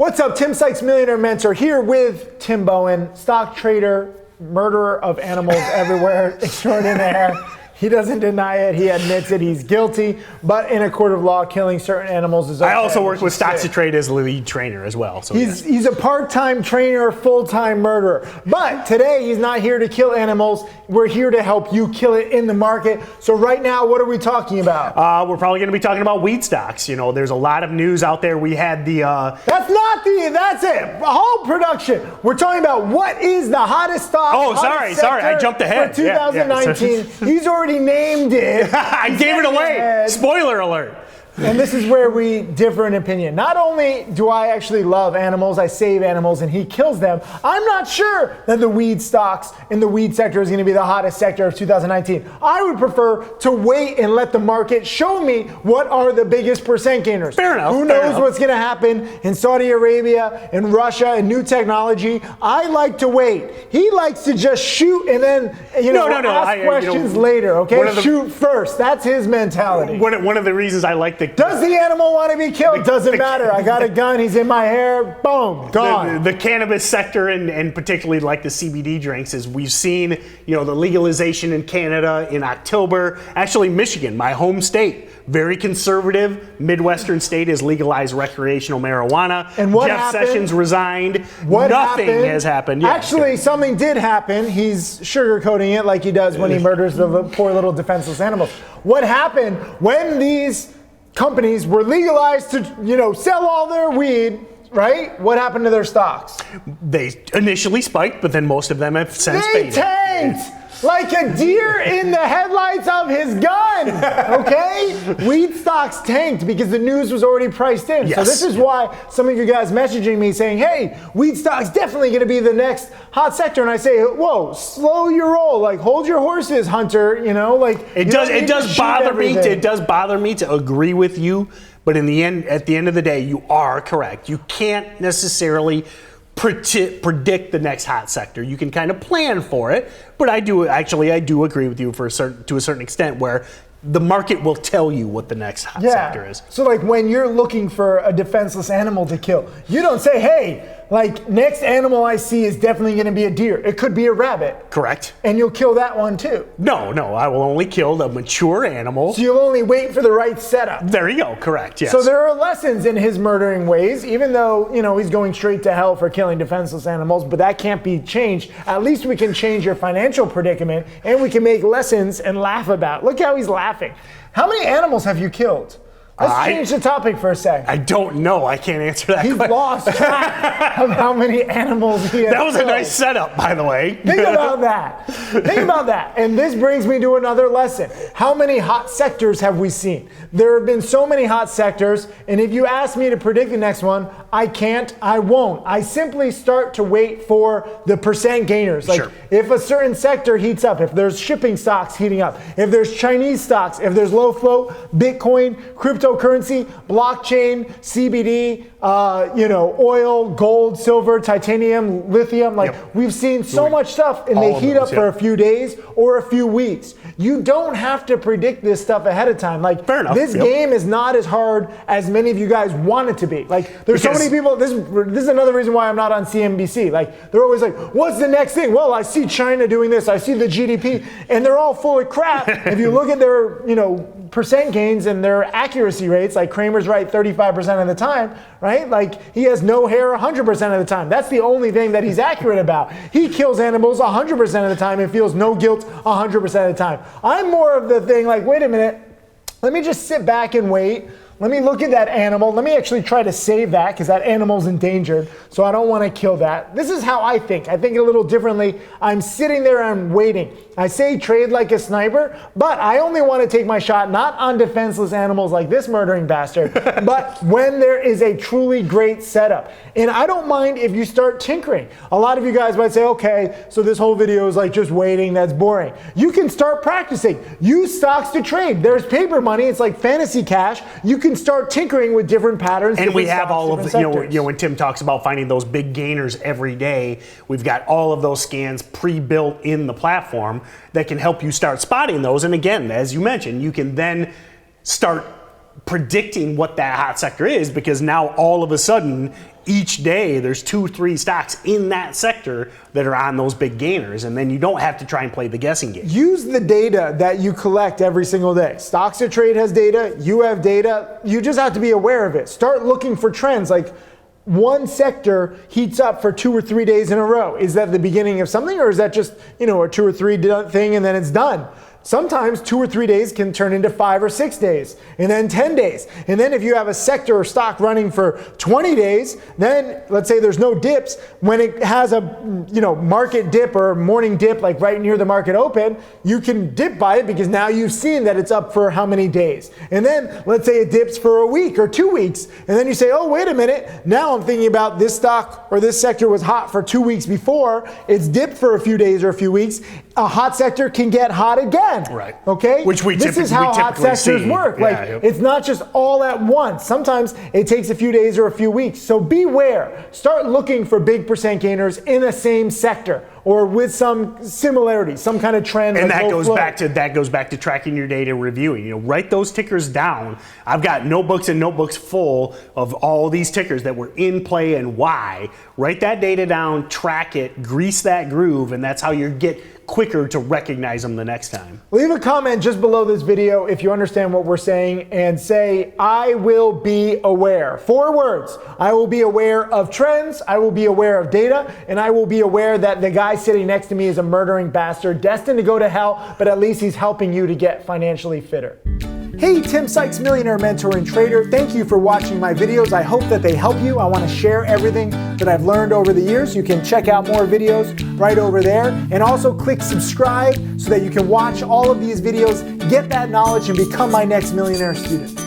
What's up, Tim Sykes, Millionaire Mentor, here with Tim Bohen, stock trader, murderer of animals everywhere, extraordinaire. He doesn't deny it. He admits it. He's guilty. But in a court of law, killing certain animals is okay. I also work with StocksToTrade as the lead trainer as well. So he's a part-time trainer, full-time murderer. But today, he's not here to kill animals. We're here to help you kill it in the market. So right now, what are we talking about? We're probably going to be talking about weed stocks. You know, there's a lot of news out there. We had the... That's it. Whole production. We're talking about what is the hottest stock. Oh, sorry. I jumped ahead. For 2019. Yeah. He's already named it. I gave it away. Spoiler alert. And this is where we differ in opinion. Not only do I actually love animals, I save animals and he kills them, I'm not sure that the weed stocks in the weed sector is going to be the hottest sector of 2019. I would prefer to wait and let the market show me what are the biggest percent gainers. Fair enough. Who knows what's going to happen in Saudi Arabia, in Russia, in new technology. I like to wait. He likes to just shoot and then ask questions later, okay? Shoot first. That's his mentality. One of the reasons I like does the animal want to be killed? Doesn't matter. I got a gun. He's in my hair. Boom. Gone. The cannabis sector and particularly like the CBD drinks is we've seen, the legalization in Canada in October. Actually, Michigan, my home state, very conservative Midwestern state, has legalized recreational marijuana. And what Jeff happened? Sessions resigned. What Nothing happened? has happened. Yeah, actually, something did happen. He's sugarcoating it like he does when he murders the poor little defenseless animals. What happened when these companies were legalized to, sell all their weed, right? What happened to their stocks? They initially spiked, but then most of them have since faded. They tanked! Like a deer in the headlights of his gun, okay? Weed stocks tanked because the news was already priced in. Yes. So this is why some of you guys messaging me saying, hey, weed stocks definitely gonna be the next hot sector. And I say, whoa, slow your roll. Like, hold your horses, Hunter, It does bother me to agree with you, but at the end of the day, you are correct. You can't necessarily predict the next hot sector. You can kind of plan for it, but I do agree with you to a certain extent where the market will tell you what the next hot sector is. So like when you're looking for a defenseless animal to kill, you don't say, hey, like next animal I see is definitely going to be a deer. It could be a rabbit. Correct. And you'll kill that one too. No, I will only kill the mature animal. So you'll only wait for the right setup. There you go, correct, yes. So there are lessons in his murdering ways, even though, he's going straight to hell for killing defenseless animals, but that can't be changed. At least we can change your financial predicament and we can make lessons and laugh about it. Look how he's laughing. How many animals have you killed? Let's change the topic for a sec. I don't know. I can't answer that question. He's lost track of how many animals he has That was killed. a nice setup, by the way. Think about that. And this brings me to another lesson. How many hot sectors have we seen? There have been so many hot sectors, and if you ask me to predict the next one, I can't, I won't. I simply start to wait for the percent gainers. Like if a certain sector heats up, if there's shipping stocks heating up, if there's Chinese stocks, if there's low float, Bitcoin, cryptocurrency, blockchain, CBD, oil, gold, silver, titanium, lithium. We've seen so much stuff and they heat up for a few days or a few weeks. You don't have to predict this stuff ahead of time. Fair enough. This game is not as hard as many of you guys want it to be. There's so many people, this is another reason why I'm not on CNBC. They're always like, what's the next thing? Well, I see China doing this, I see the GDP, and they're all full of crap. If you look at their, percent gains and their accuracy rates, like Kramer's right 35% of the time, right? He has no hair 100% of the time. That's the only thing that he's accurate about. He kills animals 100% of the time and feels no guilt 100% of the time. I'm more of the thing wait a minute, let me just sit back and wait. Let me look at that animal. Let me actually try to save that because that animal's endangered. So I don't want to kill that. This is how I think. I think a little differently. I'm sitting there, I'm waiting. I say trade like a sniper, but I only want to take my shot not on defenseless animals like this murdering bastard, but when there is a truly great setup. And I don't mind if you start tinkering. A lot of you guys might say, okay, so this whole video is just waiting, that's boring. You can start practicing. Use StocksToTrade. There's paper money, it's like fantasy cash. You can start tinkering with different patterns. And we have all of the, when Tim talks about finding those big gainers every day, we've got all of those scans pre-built in the platform that can help you start spotting those. And again, as you mentioned, you can then start predicting what that hot sector is, because now all of a sudden each day there's 2-3 stocks in that sector that are on those big gainers, and then you don't have to try and play the guessing game. Use the data that you collect every single day. StocksToTrade has data, you have data, you just have to be aware of it. Start looking for trends, like one sector heats up for 2 or 3 days in a row. Is that the beginning of something, or is that just, a 2 or 3 thing and then it's done? Sometimes 2 or 3 days can turn into 5 or 6 days, and then 10 days. And then if you have a sector or stock running for 20 days, then let's say there's no dips. When it has a market dip or morning dip, like right near the market open, you can dip by it because now you've seen that it's up for how many days. And then let's say it dips for a week or 2 weeks, and then you say, oh, wait a minute, now I'm thinking about this stock or this sector was hot for 2 weeks before, it's dipped for a few days or a few weeks. A hot sector can get hot again. Right. Okay? This is how hot sectors work. It's not just all at once. Sometimes it takes a few days or a few weeks. So beware. Start looking for big percent gainers in the same sector or with some similarity, some kind of trend. And that goes back to tracking your data, reviewing. Write those tickers down. I've got notebooks and notebooks full of all these tickers that were in play and why. Write that data down, track it, grease that groove, and that's how you get quicker to recognize them the next time. Leave a comment just below this video if you understand what we're saying and say, I will be aware. 4 words. I will be aware of trends, I will be aware of data, and I will be aware that the guy sitting next to me is a murdering bastard destined to go to hell, but at least he's helping you to get financially fitter. Hey, Tim Sykes, millionaire mentor and trader. Thank you for watching my videos. I hope that they help you. I want to share everything that I've learned over the years. You can check out more videos right over there. And also click subscribe so that you can watch all of these videos, get that knowledge, and become my next millionaire student.